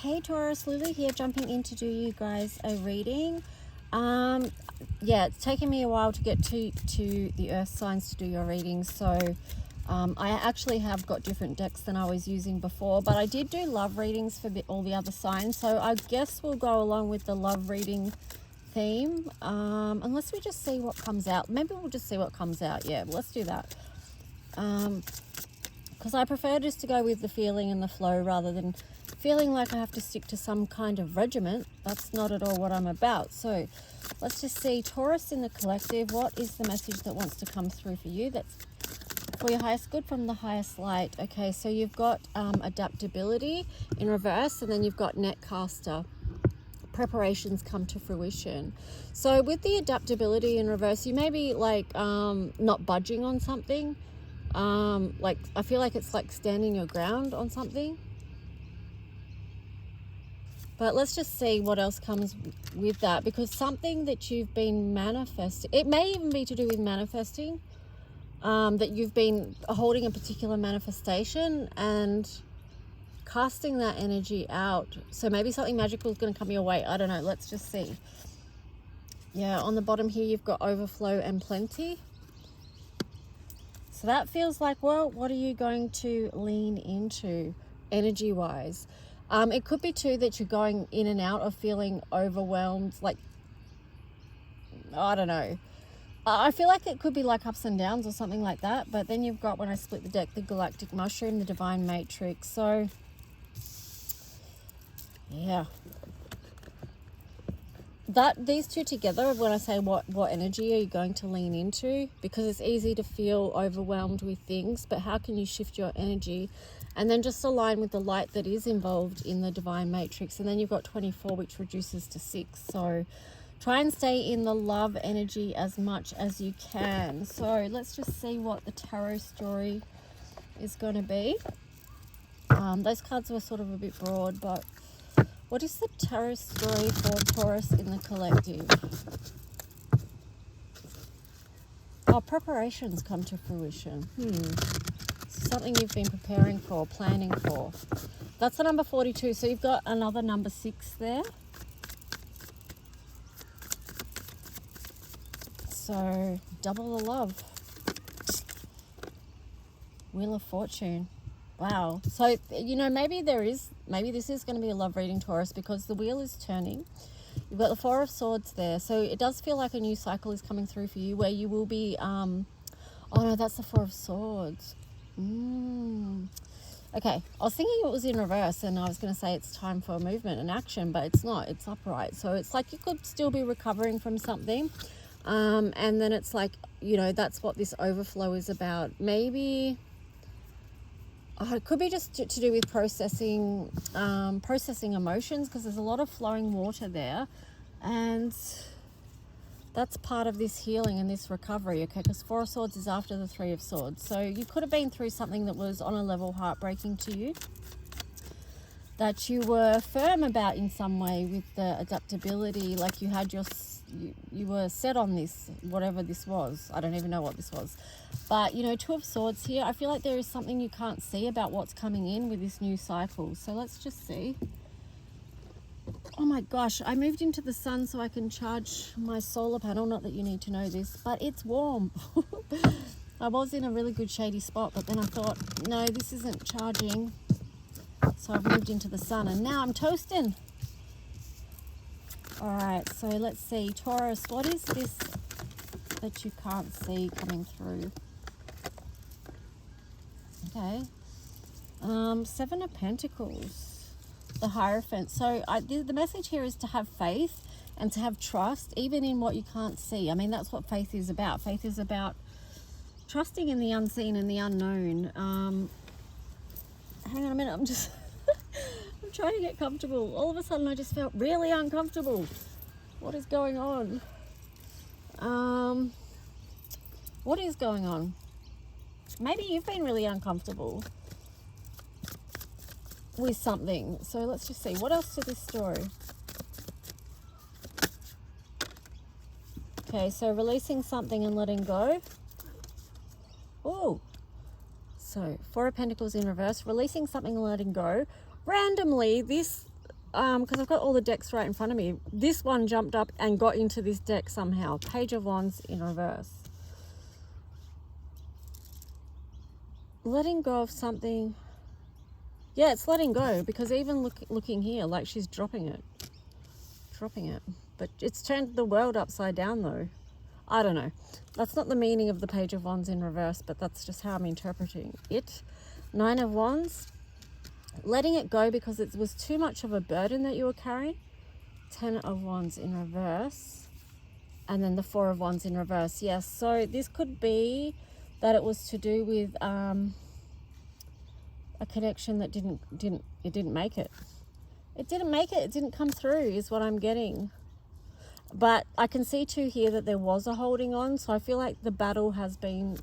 Hey Taurus, Lulu here, jumping in to do you guys a reading. Yeah, it's taken me a while to get to the earth signs to do your readings, so I actually have got different decks than I was using before, but I did do love readings for all the other signs, so I guess we'll go along with the love reading theme, unless we just see what comes out. Maybe we'll just see what comes out. Yeah, let's do that, because I prefer just to go with the feeling and the flow rather than feeling like I have to stick to some kind of regiment. That's not at all what I'm about. So let's just see, Taurus in the collective, what is the message that wants to come through for you? That's for your highest good from the highest light. Okay, so you've got adaptability in reverse, and then you've got netcaster. Preparations come to fruition. So with the adaptability in reverse, you may be like not budging on something. Like I feel like it's like standing your ground on something. But let's just see what else comes with that, because something that you've been manifesting, it may even be to do with manifesting, that you've been holding a particular manifestation and casting that energy out. So maybe something magical is going to come your way. I don't know. Let's just see. Yeah, on the bottom here, you've got overflow and plenty. So that feels like, well, what are you going to lean into energy-wise? It could be too that you're going in and out of feeling overwhelmed, like, I don't know. I feel like it could be like ups and downs or something like that. But then you've got, when I split the deck, the galactic mushroom, the divine matrix. So, yeah. These two together, when I say what energy are you going to lean into, because it's easy to feel overwhelmed with things, but how can you shift your energy and then just align with the light that is involved in the divine matrix? And then you've got 24, which reduces to 6. So try and stay in the love energy as much as you can. So let's just see what the tarot story is going to be. Those cards were sort of a bit broad, but what is the tarot story for Taurus in the collective? Oh, preparations come to fruition. Something you've been preparing for, planning for. That's the number 42. So you've got another number 6 there. So double the love. Wheel of Fortune. Wow. So, you know, maybe this is going to be a love reading, Taurus, because the wheel is turning. You've got the 4 of Swords there. So it does feel like a new cycle is coming through for you, where you will be, oh no, that's the 4 of Swords. Okay, I was thinking it was in reverse, and I was going to say it's time for movement and action, but it's not. It's upright. So it's like you could still be recovering from something. And then it's like, you know, that's what this overflow is about. Maybe it could be just to do with processing emotions, because there's a lot of flowing water there, and that's part of this healing and this recovery, okay? Because 4 of Swords is after the 3 of Swords. So you could have been through something that was on a level heartbreaking to you, that you were firm about in some way with the adaptability, like you had you were set on this, whatever this was. I don't even know what this was. But, you know, 2 of Swords here, I feel like there is something you can't see about what's coming in with this new cycle. So let's just see. Oh my gosh, I moved into the sun so I can charge my solar panel. Not that you need to know this, but it's warm. I was in a really good shady spot, but then I thought, no, this isn't charging. So I've moved into the sun, and now I'm toasting. All right, so let's see. Taurus, what is this that you can't see coming through? Okay. 7 of Pentacles, the Hierophant. So the message here is to have faith and to have trust, even in what you can't see. I mean, that's what faith is about. Faith is about trusting in the unseen and the unknown. Hang on a minute, I'm just... I'm trying to get comfortable. All of a sudden, I just felt really uncomfortable. What is going on? What is going on? Maybe you've been really uncomfortable with something. So let's just see. What else to this story? Okay, so releasing something and letting go. Oh, so 4 of Pentacles in reverse, releasing something and letting go. Randomly, this because I've got all the decks right in front of me. This one jumped up and got into this deck somehow. Page of Wands in reverse. Letting go of something. Yeah, it's letting go, because even looking here, like she's dropping it. But it's turned the world upside down though. I don't know. That's not the meaning of the Page of Wands in reverse, but that's just how I'm interpreting it. 9 of Wands. Letting it go because it was too much of a burden that you were carrying. 10 of Wands in reverse. And then the 4 of Wands in reverse. Yes, so this could be that it was to do with a connection that didn't make it. It didn't make it. It didn't come through is what I'm getting. But I can see too here that there was a holding on. So I feel like the battle has been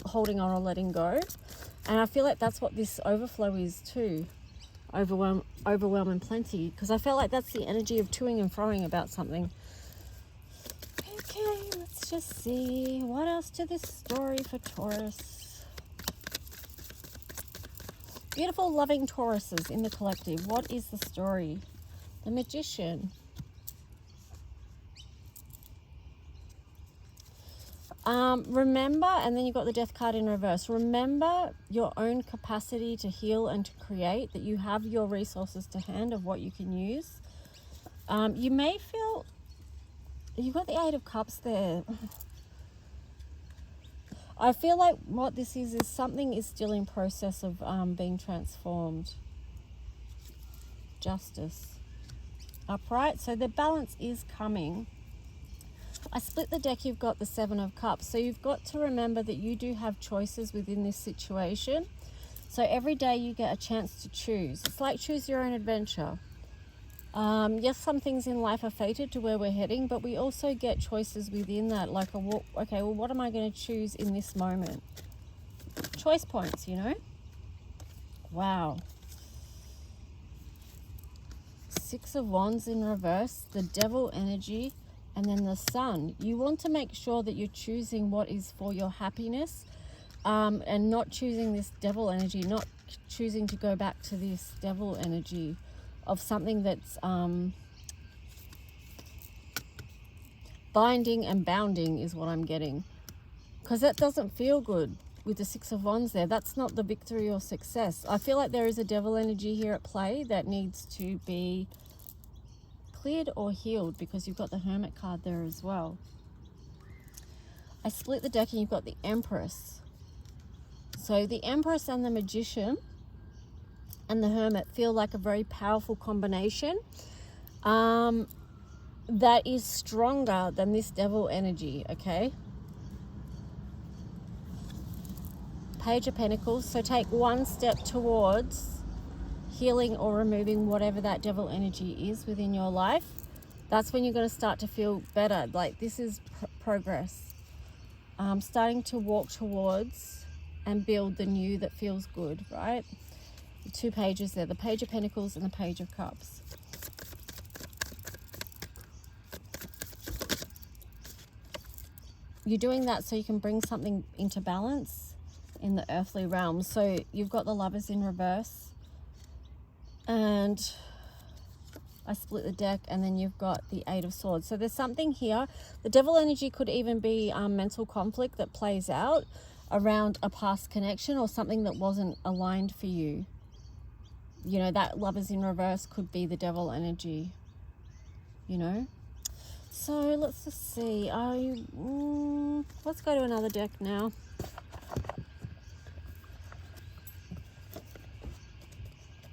holding on or letting go. And I feel like that's what this overflow is too. Overwhelm and plenty. Because I felt like that's the energy of toing and froing about something. Okay, let's just see. What else to this story for Taurus? Beautiful, loving Tauruses in the collective. What is the story? The Magician. Remember, and then you've got the Death card in reverse. Remember your own capacity to heal and to create, that you have your resources to hand of what you can use. You may feel, you've got the 8 of Cups there. I feel like what this is something is still in process of being transformed. Justice. Upright. So the balance is coming. I split the deck, you've got the 7 of Cups. So you've got to remember that you do have choices within this situation. So every day you get a chance to choose. It's like choose your own adventure. Yes, some things in life are fated to where we're heading, but we also get choices within that. Like, okay, well, what am I going to choose in this moment? Choice points, you know? Wow. 6 of Wands in reverse, the Devil energy, and then the Sun. You want to make sure that you're choosing what is for your happiness, and not choosing this Devil energy, not choosing to go back to this Devil energy of something that's binding and bounding is what I'm getting. Because that doesn't feel good with the 6 of Wands there. That's not the victory or success. I feel like there is a Devil energy here at play that needs to be cleared or healed, because you've got the Hermit card there as well. I split the deck and you've got the Empress. So the Empress and the Magician and the Hermit feel like a very powerful combination that is stronger than this Devil energy, okay? Page of Pentacles. So take one step towards healing or removing whatever that Devil energy is within your life. That's when you're going to start to feel better. Like, this is progress. Starting to walk towards and build the new that feels good, right? The 2 pages there, the Page of Pentacles and the Page of Cups. You're doing that so you can bring something into balance in the earthly realm. So you've got the Lovers in reverse. And I split the deck, and then you've got the 8 of Swords. So there's something here. The Devil energy could even be mental conflict that plays out around a past connection or something that wasn't aligned for you. You know, that Lovers in reverse could be the Devil energy, you know. So let's just see. Let's go to another deck now.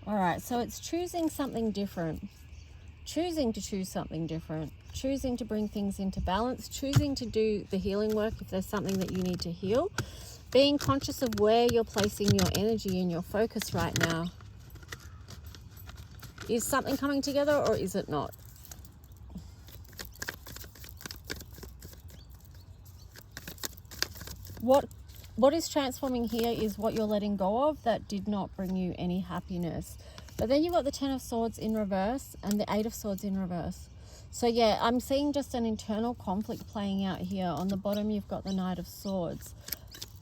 All right, so it's choosing something different, choosing to choose something different, choosing to bring things into balance, choosing to do the healing work if there's something that you need to heal, being conscious of where you're placing your energy and your focus right now. Is something coming together or is it not? What is transforming here is what you're letting go of that did not bring you any happiness. But then you've got the 10 of Swords in reverse and the 8 of Swords in reverse. So yeah, I'm seeing just an internal conflict playing out here. On the bottom, you've got the Knight of Swords.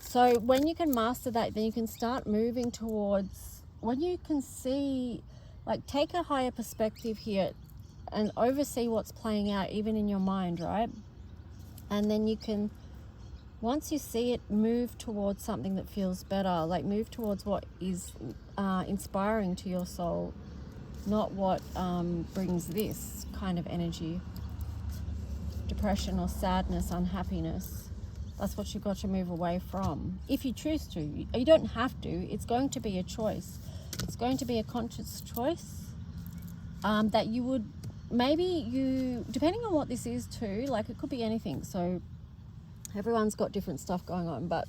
So when you can master that, then you can start moving towards, when you can see Like, take a higher perspective here and oversee what's playing out even in your mind, right? And then you can, once you see it, move towards something that feels better. Like, move towards what is inspiring to your soul, not what brings this kind of energy. Depression or sadness, unhappiness. That's what you've got to move away from. If you choose to. You don't have to. It's going to be a choice. It's going to be a conscious choice that you would, depending on what this is too, like it could be anything. So everyone's got different stuff going on, but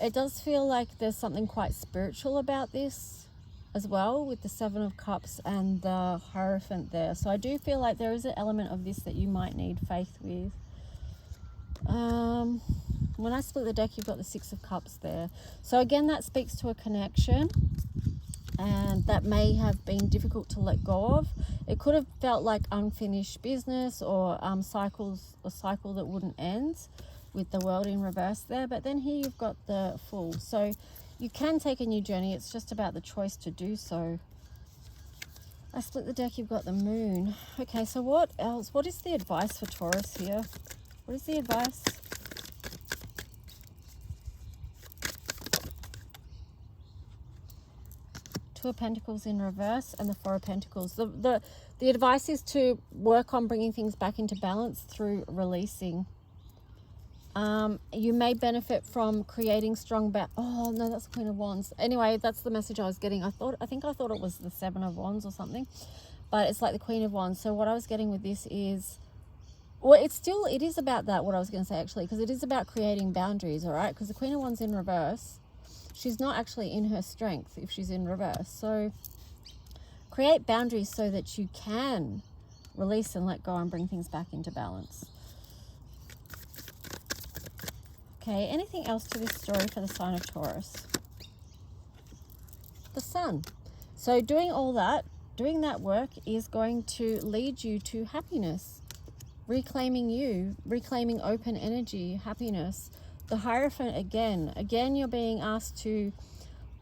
it does feel like there's something quite spiritual about this as well, with the Seven of Cups and the Hierophant there. So I do feel like there is an element of this that you might need faith with. When I split the deck, you've got the Six of Cups there. So again, that speaks to a connection, and that may have been difficult to let go of. It could have felt like unfinished business, or a cycle that wouldn't end, with the World in reverse there. But then here you've got the Fool. So you can take a new journey. It's just about the choice to do so. I split the deck, you've got the Moon. Okay, so what else? What is the advice for Taurus here? What is the advice? Two of Pentacles in reverse and the Four of Pentacles. The advice is to work on bringing things back into balance through releasing. You may benefit from creating strong oh no, that's the Queen of Wands. Anyway, that's the message I was getting. I think I thought it was the Seven of Wands or something, but it's like the Queen of Wands. So what I was getting with this is, well, it is about that, what I was going to say actually, because it is about creating boundaries, all right? Because the Queen of Wands in reverse, she's not actually in her strength if she's in reverse. So create boundaries so that you can release and let go and bring things back into balance. Okay, anything else to this story for the sign of Taurus? The Sun. So doing that work is going to lead you to happiness, reclaiming you, reclaiming open energy, happiness. The Hierophant again, you're being asked to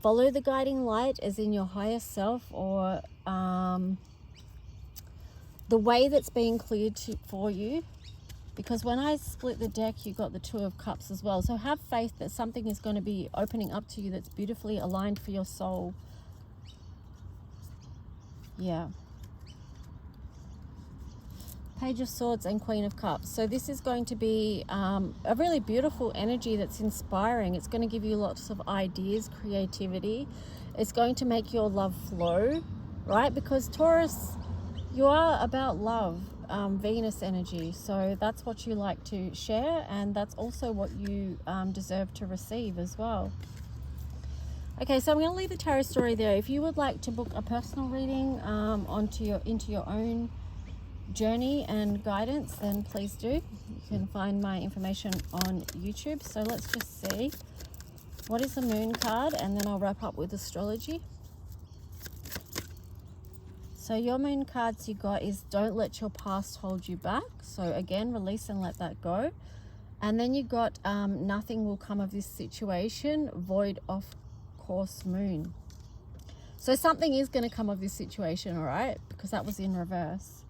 follow the guiding light, as in your higher self, or the way that's being cleared for you. Because when I split the deck, you got the Two of Cups as well. So have faith that something is going to be opening up to you that's beautifully aligned for your soul. Yeah. Page of Swords and Queen of Cups. So this is going to be a really beautiful energy that's inspiring. It's going to give you lots of ideas, creativity. It's going to make your love flow, right? Because Taurus, you are about love. Venus energy, so that's what you like to share, and that's also what you deserve to receive as well. Okay, so I'm going to leave the tarot story there. If you would like to book a personal reading into your own journey and guidance, then please do. You can find my information on YouTube. So let's just see, what is the Moon card, and then I'll wrap up with astrology. So your Moon cards you got is don't let your past hold you back. So again, release and let that go. And then you got nothing will come of this situation, void of course Moon. So something is going to come of this situation, all right? Because that was in reverse.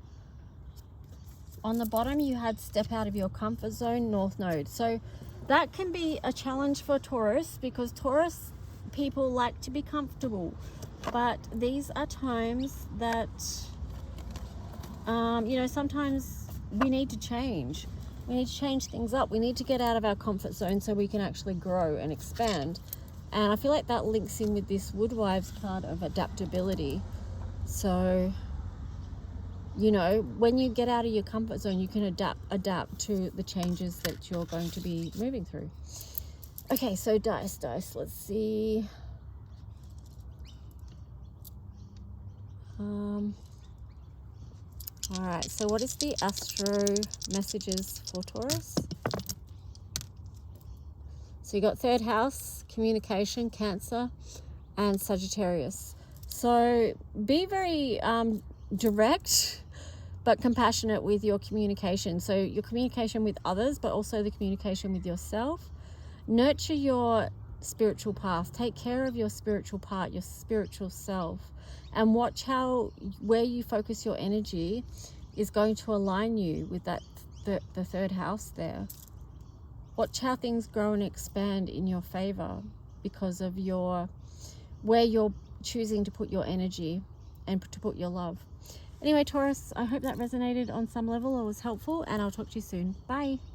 On the bottom you had step out of your comfort zone, North Node. So that can be a challenge for Taurus, because Taurus people like to be comfortable. But these are times that, sometimes we need to change. We need to change things up. We need to get out of our comfort zone so we can actually grow and expand. And I feel like that links in with this Woodwives card of adaptability. So, when you get out of your comfort zone, you can adapt to the changes that you're going to be moving through. Okay, so dice, let's see. All right, so what is the astro messages for Taurus? So you got third house, communication, Cancer, and Sagittarius. So be very direct but compassionate with your communication. So your communication with others, but also the communication with yourself. Nurture your spiritual path. Take care of your spiritual part, your spiritual self. and watch how where you focus your energy is going to align you with that the third house there. Watch how things grow and expand in your favor because of where you're choosing to put your energy and to put your love. Anyway, Taurus, I hope that resonated on some level or was helpful, and I'll talk to you soon. Bye.